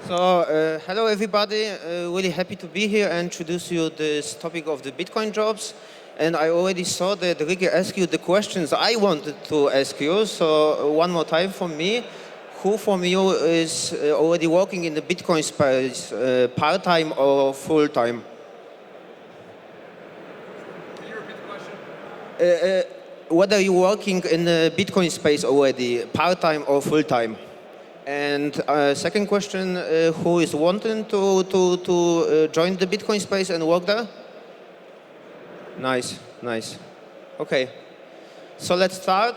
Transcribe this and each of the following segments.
Hello everybody. Really happy to be here and introduce you this topic of the Bitcoin jobs. And I already saw that Ricky asked you the questions I wanted to ask you. So one more time from me. Who from you is already working in the Bitcoin space, part-time or full-time? Can you repeat the question? Whether you're working in the Bitcoin space already, part-time or full-time? And second question, who is wanting to join the Bitcoin space and work there? Nice, nice. Okay, so let's start.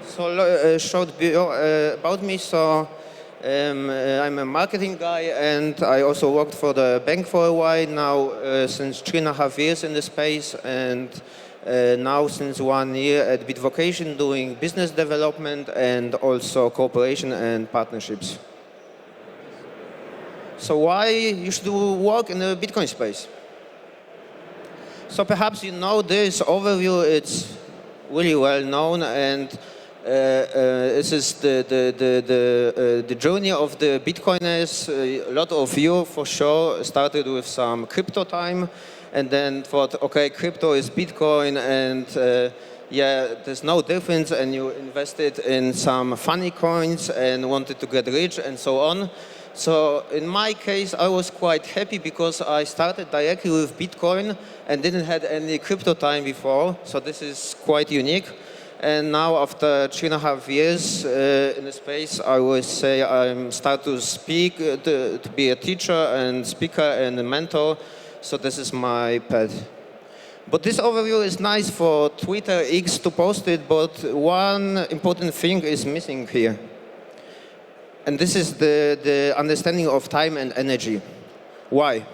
So short bio about me. So I'm a marketing guy, and I also worked for the bank for a while now, since 3.5 years in the space, and now since 1 year at Bitvocation doing business development and also cooperation and partnerships. So why you should work in the Bitcoin space? So perhaps you know this overview, it's really well known, and this is the journey of the Bitcoiners. A lot of you for sure started with some crypto time, and then thought, okay, crypto is Bitcoin, and yeah, there's no difference, and you invested in some funny coins and wanted to get rich and so on. So in my case, I was quite happy because I started directly with Bitcoin and didn't have any crypto time before, so this is quite unique. And now after 3.5 years in the space, I would say I'm start to speak, to be a teacher and speaker and a mentor. So this is my path. But this overview is nice for Twitter X to post it, but one important thing is missing here. And this is the understanding of time and energy. Why?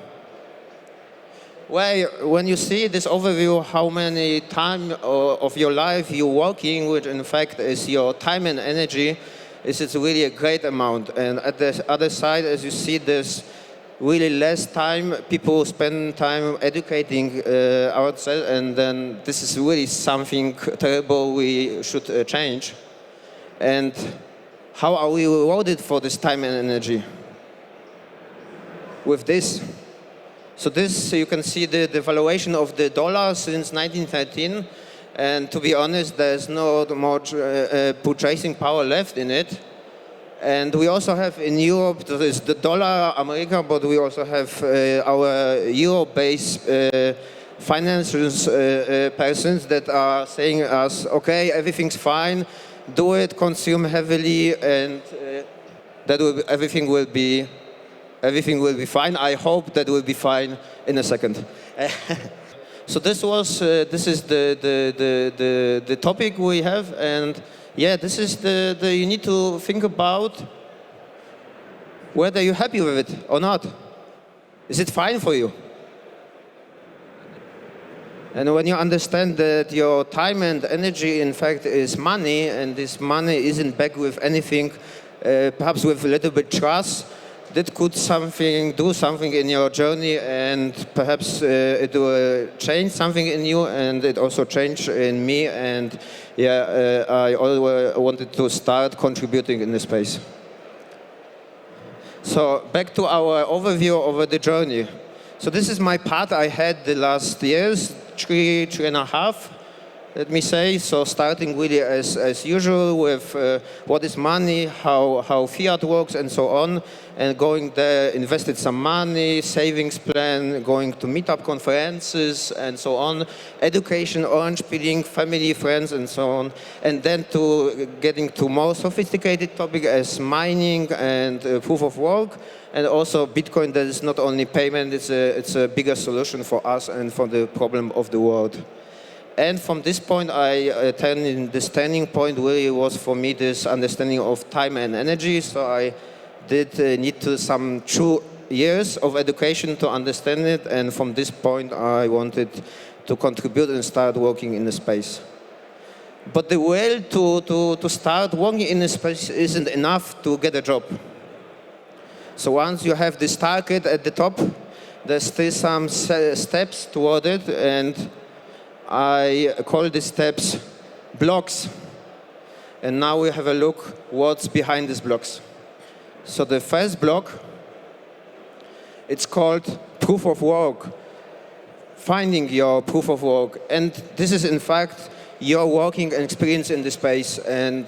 Well, when you see this overview, how many time of your life you're working, which in fact is your time and energy, it's really a great amount. And at the other side, as you see, there's really less time. People spend time educating ourselves, and then this is really something terrible we should change. And how are we rewarded for this time and energy? With this. So this, you can see the valuation of the dollar since 1913. And to be honest, there's no much purchasing power left in it. And we also have in Europe, there is the dollar America, but we also have our Euro-based financial persons that are saying us, okay, everything's fine, do it, consume heavily, and everything will be fine. I hope that will be fine in a second. So this is the topic we have, and yeah, this is you need to think about whether you're happy with it or not. Is it fine for you? And when you understand that your time and energy, in fact, is money, and this money isn't backed with anything, perhaps with a little bit trust, that could do something in your journey, and perhaps it will change something in you, and it also changed in me, and yeah, I always wanted to start contributing in this space. So back to our overview over the journey. So this is my path I had the last years, 3.5, let me say. So starting really as usual with what is money, how fiat works, and so on, and going there, invested some money, savings plan, going to meetup conferences, and so on, education, orange peeling, family, friends, and so on, and then to getting to more sophisticated topic as mining and proof of work, and also Bitcoin. That is not only payment; it's a bigger solution for us and for the problem of the world. And from this point, the turning point really was for me this understanding of time and energy. So I did need some 2 years of education to understand it. And from this point, I wanted to contribute and start working in the space. But the will to start working in the space isn't enough to get a job. So once you have this target at the top, there's still some steps toward it, and I call these steps blocks. And now we have a look what's behind these blocks. So the first block, it's called proof of work. Finding your proof of work. And this is in fact your working experience in the space. And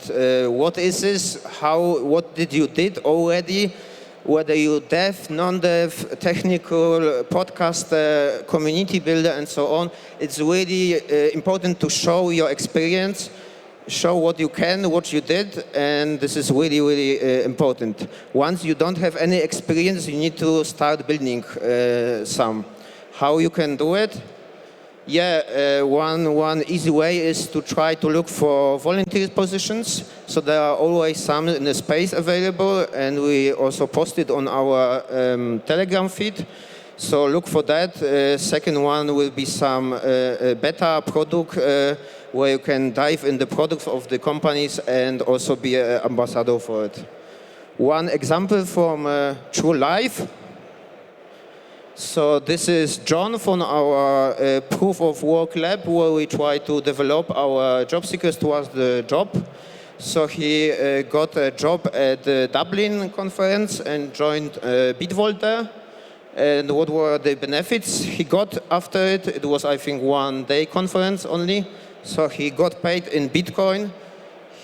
what is this? What did you did already? Whether you dev, non-dev, technical, podcaster, community builder, and so on. It's really important to show your experience, show what you can, what you did, and this is really, really important. Once you don't have any experience, you need to start building some. How you can do it? Yeah, one easy way is to try to look for volunteer positions. So there are always some in the space available, and we also post it on our Telegram feed. So look for that. Second one will be some beta product where you can dive in the products of the companies and also be an ambassador for it. One example from true life. So this is John from our proof of work lab, where we try to develop our job seekers towards the job. So he got a job at the Dublin conference and joined Bitvocation. And what were the benefits he got after it? It was, I think, 1 day conference only. So he got paid in Bitcoin.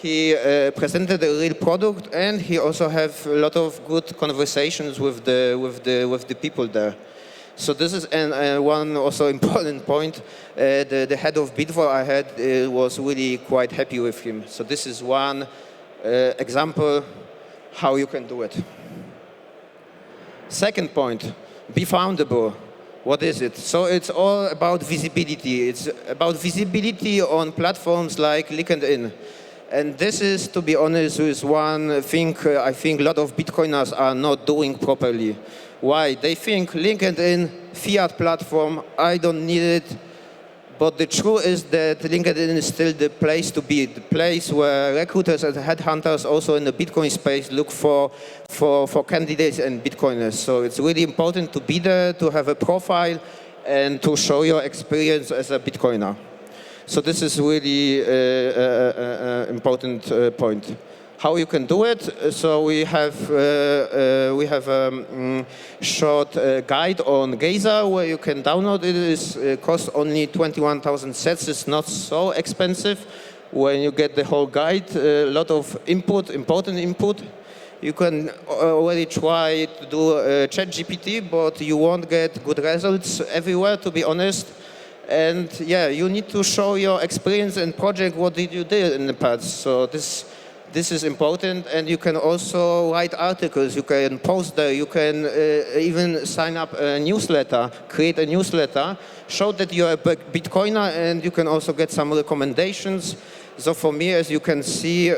He presented a real product, and he also have a lot of good conversations with the people there. So this is one also important point. The head of Bitvo I had was really quite happy with him. So this is one example how you can do it. Second point, be foundable. What is it? So it's all about visibility. It's about visibility on platforms like LinkedIn. And this is, to be honest, is one thing I think a lot of Bitcoiners are not doing properly. Why? They think LinkedIn, fiat platform, I don't need it. But the truth is that LinkedIn is still the place to be, the place where recruiters and headhunters also in the Bitcoin space look for candidates and Bitcoiners. So it's really important to be there, to have a profile, and to show your experience as a Bitcoiner. So this is really an important point. How you can do it? So we have a short guide on Geyser where you can download it. It costs only 21,000 sats. It's not so expensive. When you get the whole guide, a lot of input, important input. You can already try to do ChatGPT, but you won't get good results everywhere, to be honest. And yeah, you need to show your experience and project. What did you do in the past? So this is important, and you can also write articles, you can post there, you can even sign up a newsletter, create a newsletter, show that you're a Bitcoiner, and you can also get some recommendations. So for me, as you can see,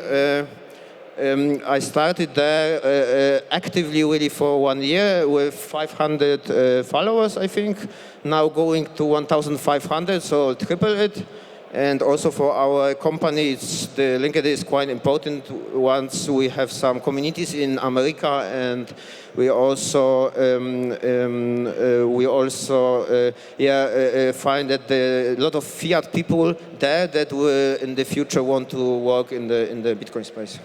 I started there actively really for 1 year with 500 followers, I think, now going to 1,500, so triple it. And also for our company, the LinkedIn is quite important. Once we have some communities in America, and we also find that a lot of fiat people there that will in the future want to work in the Bitcoin space.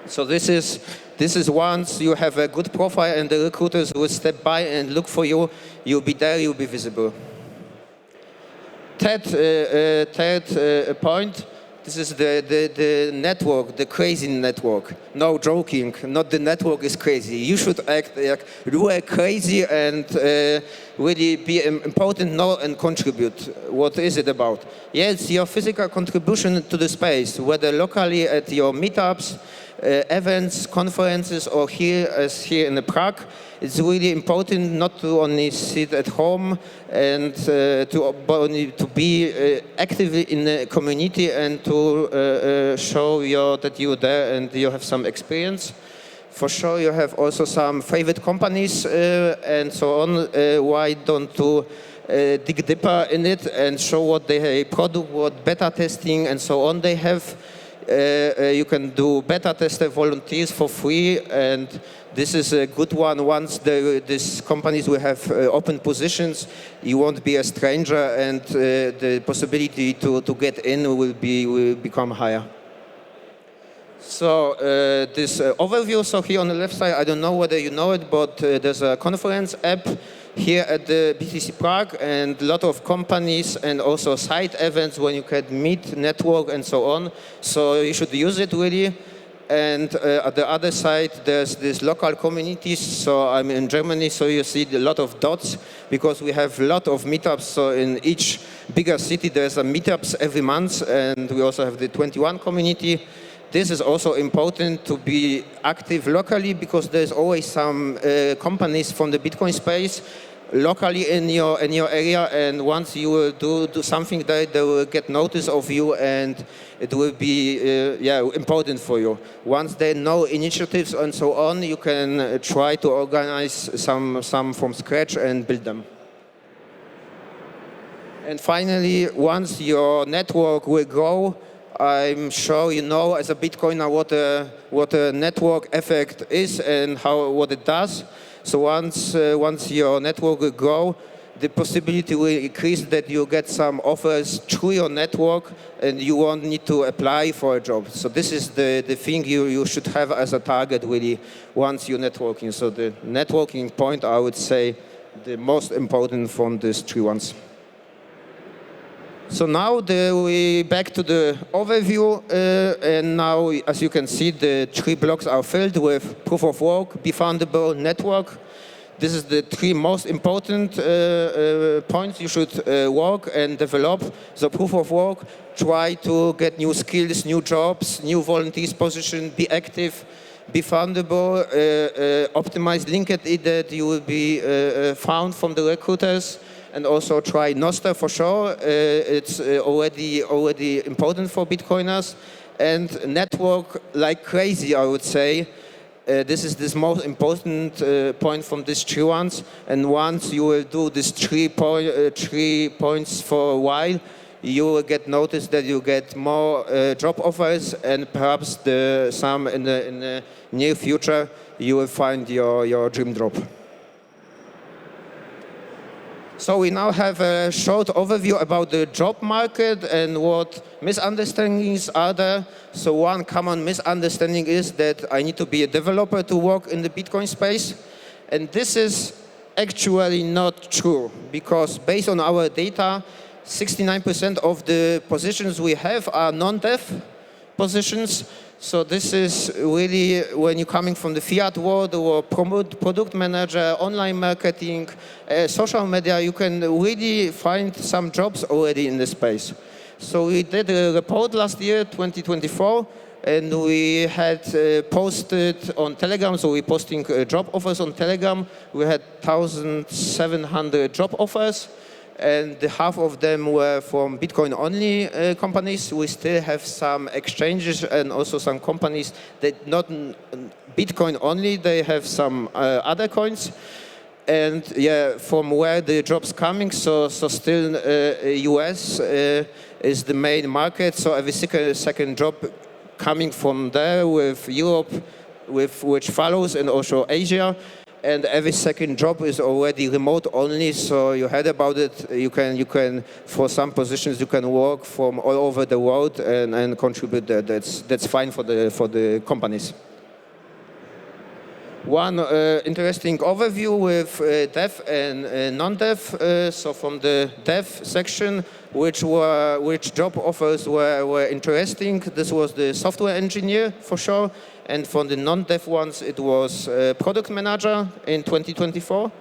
So this is once you have a good profile and the recruiters will step by and look for you, you'll be there, you'll be visible. Third point, this is the network, the crazy network. No joking, not the network is crazy. You should act like you are crazy and really be important now and contribute. What is it about? Yeah, it's your physical contribution to the space, whether locally at your meetups, events, conferences, or here in Prague. It's really important not to only sit at home and to be active in the community and to show that you're there and you have some experience. For sure, you have also some favorite companies and so on. Why don't you dig deeper in it and show what they produce, what beta testing and so on they have. You can do beta tester volunteers for free, and this is a good one. Once these companies will have open positions, you won't be a stranger, and the possibility to get in will become higher. So this overview, so here on the left side, I don't know whether you know it, but there's a conference app here at the BTC Prague and a lot of companies and also side events when you can meet, network and so on. So you should use it really. And at the other side, there's this local communities. So I'm in Germany, so you see a lot of dots because we have a lot of meetups. So in each bigger city, there's a meetups every month, and we also have the 21 community. This is also important to be active locally because there's always some companies from the Bitcoin space locally in your area, and once you will do something there, they will get notice of you, and it will be important for you. Once they know initiatives and so on, you can try to organize some from scratch and build them. And finally, once your network will grow, I'm sure you know as a Bitcoiner what a network effect is and what it does. So once your network will grow, the possibility will increase that you get some offers through your network and you won't need to apply for a job. So this is the thing you should have as a target really once you're networking. So the networking point, I would say, the most important from these three ones. So now we back to the overview, and now, as you can see, the three blocks are filled with proof of work, be foundable, network. This is the three most important points you should work and develop. So proof of work, try to get new skills, new jobs, new volunteers position, be active, be foundable, optimize LinkedIn that you will be found from the recruiters. And also try Nostr for sure. It's already important for Bitcoiners. And network like crazy, I would say. This is the most important point from these three ones. And once you will do these 3 points for a while, you will get noticed that you get more job offers, and perhaps some in the near future you will find your dream job. So we now have a short overview about the job market and what misunderstandings are there. So one common misunderstanding is that I need to be a developer to work in the Bitcoin space. And this is actually not true, because based on our data, 69% of the positions we have are non-dev positions. So this is really, when you're coming from the fiat world or product manager, online marketing, social media, you can really find some jobs already in this space. So we did a report last year, 2024, and we had posted on Telegram, so we're posting job offers on Telegram. We had 1,700 job offers, and half of them were from Bitcoin-only companies. We still have some exchanges and also some companies that not Bitcoin-only, they have some other coins. And yeah, from where the jobs coming, so still US is the main market, so every second job coming from there, with Europe, which follows, and also Asia. And every second job is already remote only, so you heard about it. You can for some positions you can work from all over the world and contribute there. That's fine for the companies. One interesting overview with dev and non-dev. So from the dev section, which job offers were interesting. This was the software engineer for sure. And for the non-dev ones, it was product manager in 2024.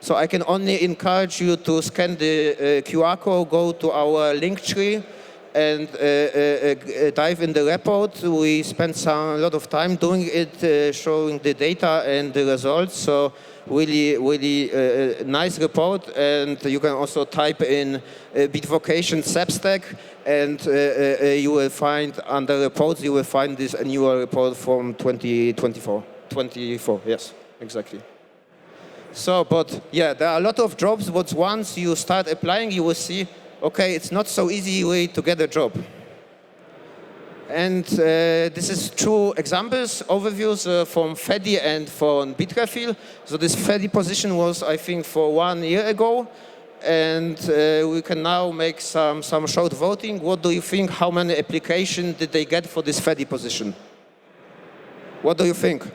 So I can only encourage you to scan the QR code, go to our link tree, and dive in the report. We spent a lot of time doing it, showing the data and the results. So really nice report. And you can also type in Bitvocation Substack, and you will find under reports, you will find this annual report from 2024. 24, yes, exactly. So, but yeah, there are a lot of jobs, but once you start applying, you will see, okay, it's not so easy way to get a job. And this is two examples, overviews from Fedi and from Bitrefill. So this Fedi position was, I think, for 1 year ago. And we can now make some short voting. What do you think? How many applications did they get for this Fedi position? What do you think?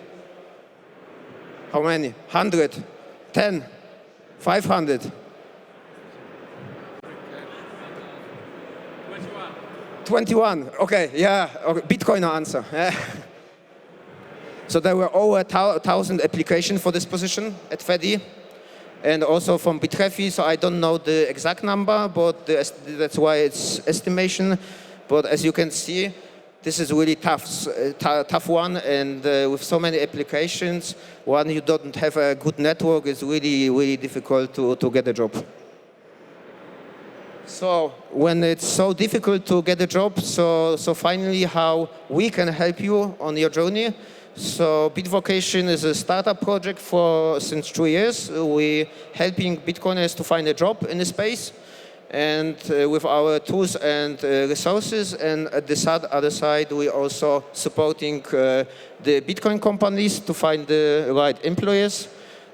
How many? 100? 10? 500? 21. Okay, yeah. Okay. Bitcoiner answer. Yeah. So there were over 1,000 applications for this position at FEDI, and also from Bitrefi. So I don't know the exact number, but that's why it's estimation. But as you can see, this is really tough one, and with so many applications, when you don't have a good network, it's really difficult to get a job. So when it's so difficult to get a job, so finally how we can help you on your journey. So Bitvocation is a startup project since 2 years. We helping Bitcoiners to find a job in the space, and with our tools and resources. And at the other side, we also supporting the Bitcoin companies to find the right employees.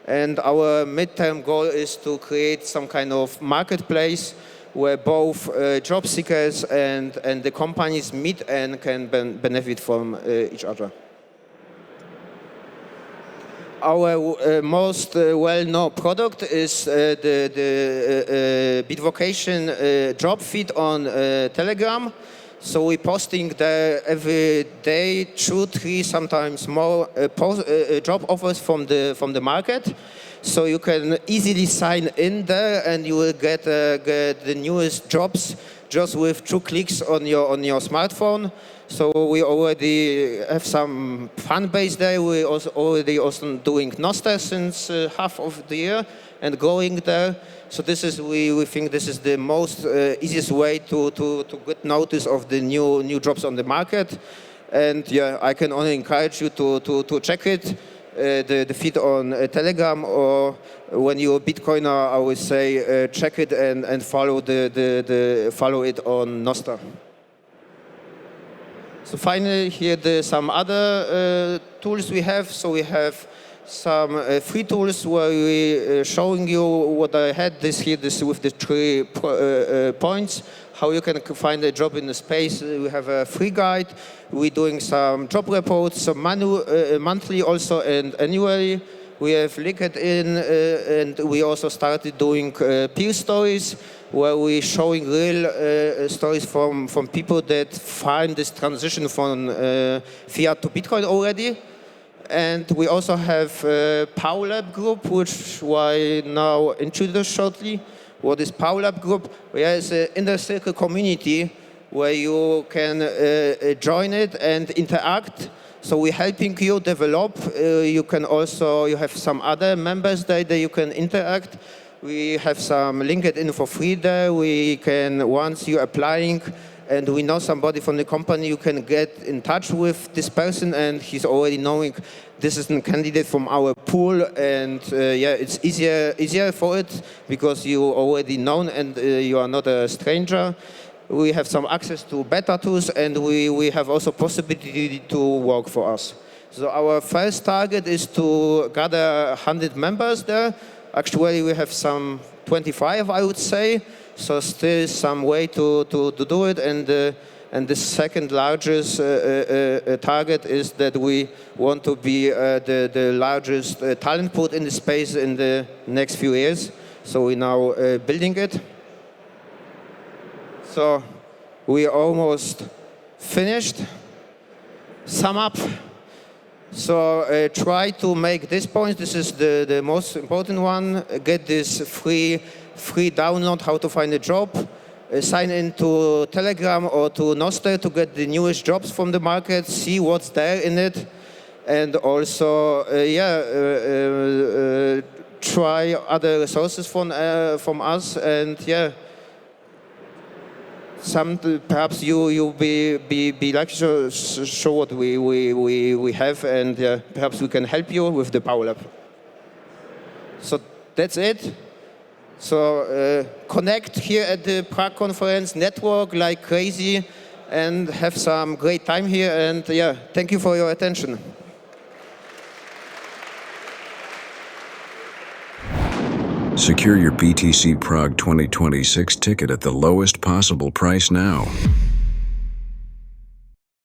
And our midterm goal is to create some kind of marketplace where both job seekers and the companies meet and can benefit from each other. Our most well-known product is the Bitvocation job feed on Telegram. So we're posting there every day 2, 3, sometimes more job offers from the market. So you can easily sign in there, and you will get the newest jobs just with 2 clicks on your smartphone. So we already have some fan base there. We already doing Noster since half of the year and going there. So we think this is the most easiest way to get notice of the new jobs on the market. And yeah, I can only encourage you to check it. The feed on Telegram, or when you're a Bitcoiner, I would say check it and follow follow it on Noster. So finally, here some other tools we have. So we have some free tools where we showing you what I had this with the 3 points. How you can find a job in the space. We have a free guide. We're doing some job reports, some monthly also and annually. We have LinkedIn, and we also started doing peer stories, where we're showing real stories from people that find this transition from fiat to Bitcoin already. And we also have a Power Lab group, which I now introduce shortly. What is Power Lab group? Yeah, it's an inner circle community where you can join it and interact. So we're helping you develop. You have some other members there that you can interact. We have some LinkedIn for free there. Once you're applying and we know somebody from the company, you can get in touch with this person, and he's already knowing this is a candidate from our pool. And it's easier for it because you already known and you are not a stranger. We have some access to beta tools, and we have also possibility to work for us. So our first target is to gather 100 members there. Actually, we have some 25, I would say. So still some way to do it. And the second largest target is that we want to be the largest talent pool in the space in the next few years. So we're now building it. So we almost finished. Sum up. So try to make this point. This is the most important one. Get this free download, how to find a job. Sign into Telegram or to Noster to get the newest jobs from the market. See what's there in it. And also, try other resources from us. And perhaps you be like to show what we have, and perhaps we can help you with the Power Lab. So that's it. So connect here at the Prague conference, network like crazy, and have some great time here. And thank you for your attention. Secure your BTC Prague 2026 ticket at the lowest possible price now.